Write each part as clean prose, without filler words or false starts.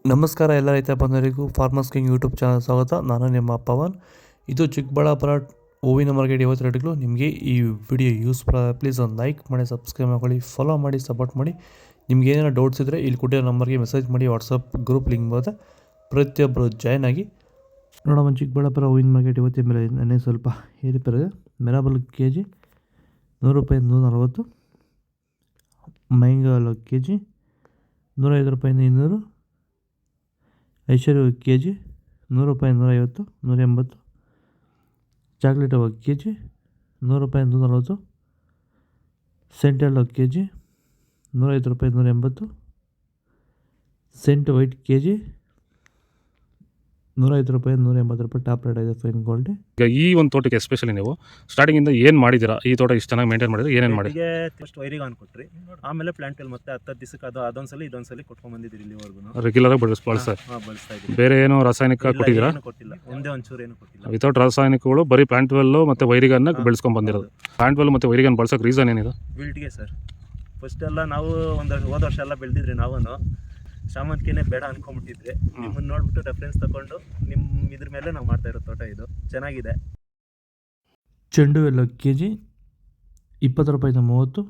ನಮಸ್ಕಾರ ಎಲ್ಲ ರೈತ ಬಂಧುಗಳಿಗೂ ಫಾರ್ಮರ್ಸ್ ಕಿಂಗ್ ಯೂಟ್ಯೂಬ್ ಚಾನಲ್ ಸ್ವಾಗತ. ನಾನು ನಿಮ್ಮ ಪವನ್. ಇದು ಚಿಕ್ಕಬಳ್ಳಾಪುರ ಹೂವಿನ ಮಾರ್ಕೆಟ್ 50 ರೇಟ್ಗಳು. ನಿಮಗೆ ಈ ವಿಡಿಯೋ ಯೂಸ್ಫುಲ್ ಆದರೆ ಪ್ಲೀಸ್ ಒಂದು ಲೈಕ್ ಮಾಡಿ, ಸಬ್ಸ್ಕ್ರೈಬ್ ಮಾಡ್ಕೊಳ್ಳಿ, ಫಾಲೋ ಮಾಡಿ, ಸಪೋರ್ಟ್ ಮಾಡಿ. ನಿಮ್ಗೆ ಏನಾದ್ರು ಡೌಟ್ಸ್ ಇದ್ದರೆ ಇಲ್ಲಿ ಕೊಟ್ಟಿರೋ ನಂಬರ್ಗೆ ಮೆಸೇಜ್ ಮಾಡಿ. ವಾಟ್ಸಪ್ ಗ್ರೂಪ್ ಲಿಂಕ್ ಬರುತ್ತೆ, ಪ್ರತಿಯೊಬ್ಬರು ಜಾಯ್ನ್ ಆಗಿ. ನೋಡೋಣ, ಚಿಕ್ಕಬಳ್ಳಾಪುರ ಹೂವಿನ ಮಾರ್ಕೆಟ್ ಇವತ್ತಿನ ಮೇಲೆ ನೆನ್ನೆ ಸ್ವಲ್ಪ ಏರಿಪೇರಿದೆ. ಮೆರಾಬಲ್ ಕೆ ಜಿ 100 ರೂಪಾಯಿ 140, ಮೈಂಗಾಲ್ ಕೆ ಜಿ 105 ರೂಪಾಯಿಂದ 200, ಐಶ್ವರ್ಯ ಕೆ ಜಿ 100 ರೂಪಾಯಿ 150, 180, ಚಾಕ್ಲೇಟ್ ಕೆ ಜಿ 100 ರೂಪಾಯಿ 140, ಸೆಂಟೆಲ್ ಕೆ ಜಿ 150 ರೂಪಾಯಿ 180, ಸೆಂಟ್ ವೈಟ್ ಕೆ ಜಿ 150 ರೂಪಾಯಿ 180 ರೂಪಾಯಿ ಟಾಪ್ ರೇಟ್ ಇದೆ ಫೈನ್ ಕ್ವಾಲಿಟಿ. ಈಗ ಈ ಒಂದು ತೋಟಕ್ಕೆ ಎಸ್ಪೆಷಲಿ ನೀವು ಸ್ಟಾರ್ಟಿಂಗಿಂದ ಏನು ಮಾಡಿದ್ದೀರಾ? ಈ ತೋಟ ಇಷ್ಟು ಚೆನ್ನಾಗಿ ಮೇಂಟೈನ್ ಮಾಡಿದ್ರೆ ಏನೇನು ಮಾಡಿ? ಫಸ್ಟ್ ವೈರಿಗೆ ಕೊಟ್ರಿ, ಆಮೇಲೆ ಪ್ಲಾಂಟ್ ಮತ್ತೆ 10 ದಿವಸಕ್ಕೆ ಅದೊಂದ್ಸಲಿ ಇದೊಂದ್ಸಲಿ ಕೊಟ್ಕೊಂಡ್ ಬಂದಿದ್ದೀರಿ ಇಲ್ಲಿವರೆಗೂ. ರೆಗ್ಯುಲರ್ ಆಗಿ ಬಳಸ್ತಾ ಇದ್ದೀವಿ. ಬೇರೆ ಏನು ರಾಸಾಯನಿಕ ಕೊಟ್ಟಿದ್ದೀರಾ? ಕೊಟ್ಟಿಲ್ಲ, ಒಂದೇ ಒಂಚೂರು ಏನು ಕೊಟ್ಟಿಲ್ಲ. ವಿತೌಟ್ ರಾಸಾಯನಿಕಗಳು ಬರೀ ಪ್ಲಾಂಟ್ ವೆಲ್ಲು ಮತ್ತು ವೈರಿಗನ್ನ ಬೆಳೆಸ್ಕೊಂಡು ಬಂದಿರೋದು. ಪ್ಲಾಂಟ್ ವೆಲ್ ಮತ್ತು ವೈರಿಗನ್ ಬಳಸೋಕೆ ರೀಸನ್ ಏನಿದೆ? ವಿಲ್ಟ್ಗೆ ಸರ್. ಫಸ್ಟ್ ಎಲ್ಲ ನಾವು ಹೋದ ವರ್ಷ ಎಲ್ಲ ಬೆಳೆದಿದ್ರಿ. ನಾವು ಶಾಮಂತಿಗೆನೇ ಬೇಡ ಅನ್ಕೊಂಡ್ಬಿಟ್ಟಿದ್ರಿ. ನಿಮ್ಮನ್ನು ನೋಡ್ಬಿಟ್ಟು ರೆಫರೆನ್ಸ್ ತಗೊಂಡು ನಿಮ್ಮ ಇದ್ರ ಮೇಲೆ ನಾವು ಮಾಡ್ತಾ ಇರೋ ತೋಟ ಇದು ಚೆನ್ನಾಗಿದೆ. ಚೆಂಡು ಎಲ್ಲ ಕೆ ಜಿ 20 ರೂಪಾಯಿಂದ 30,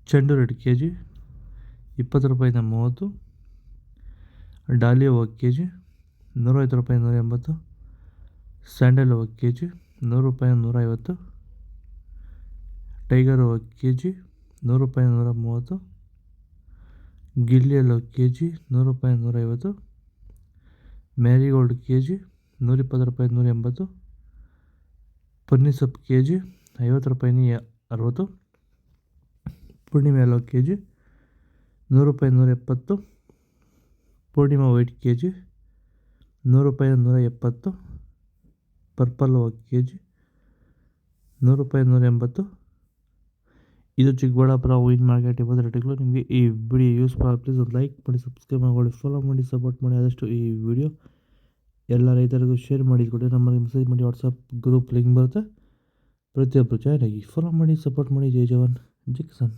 ಚೆಂಡು ರೇಟ್ ಕೆ ಜಿ 20 ರೂಪಾಯಿಂದ 30, ಡಾಲಿಯಾ ಹೂವು ಕೆ ಜಿ 105 ರೂಪಾಯಿ 180, ಸ್ಯಾಂಡಲ್ ಹೂವು ಕೆ ಜಿ 100 ರೂಪಾಯಿ 150, ಟೈಗರ್ ಹೂವು ಕೆ ಜಿ 100 ರೂಪಾಯಿ 130, ಗಿಲ್ಲಿಯಲ್ಲ ಕೆ ಜಿ 100 ರೂಪಾಯಿ 150, ಮ್ಯಾರಿಗೋಲ್ಡ್ ಕೆ ಜಿ 120 ರೂಪಾಯಿ 180, ಪನ್ನೀರ್ ಸೊಪ್ಪು ಕೆ ಜಿ 50 ರೂಪಾಯಿ 60, ಪೂರ್ಣಿಮೆ ಎಲ್ಲ ಕೆ ಜಿ 100 ರೂಪಾಯಿ 170, ಪೂರ್ಣಿಮಾ ವೈಟ್ ಕೆ ಜಿ 100 ರೂಪಾಯಿ 170, ಪರ್ಪಲ್ ಕೆ ಜಿ 100 ರೂಪಾಯಿ 180. ಇದು ಚಿಕ್ಕಬಳ್ಳಾಪುರ ಹೂವಿನ ಮಾರ್ಕೆಟ್ 50 ರೇಟ್ಗಳು. ನಿಮಗೆ ಈ ವಿಡಿಯೋ ಯೂಸ್ಫುಲ್ ಪ್ಲೀಸ್ ಒಂದು ಲೈಕ್ ಮಾಡಿ, ಸಬ್ಸ್ಕ್ರೈಬ್ ಮಾಡಿ, ಫಾಲೋ ಮಾಡಿ, ಸಪೋರ್ಟ್ ಮಾಡಿ. ಆದಷ್ಟು ಈ ವಿಡಿಯೋ ಎಲ್ಲ ರೈತರಿಗೂ ಶೇರ್ ಮಾಡಿ ಕೊಡಿ. ನಮಗೆ ಮೆಸೇಜ್ ಮಾಡಿ. ವಾಟ್ಸಪ್ ಗ್ರೂಪ್ ಲಿಂಕ್ ಬರುತ್ತೆ, ಪ್ರತಿಯೊಬ್ಬರು ಜಾಯ್ನ್ ಆಗಿ, ಫಾಲೋ ಮಾಡಿ, ಸಪೋರ್ಟ್ ಮಾಡಿ. ಜೈ ಜವಾನ್, ಜೈ ಕಿಸಾನ್.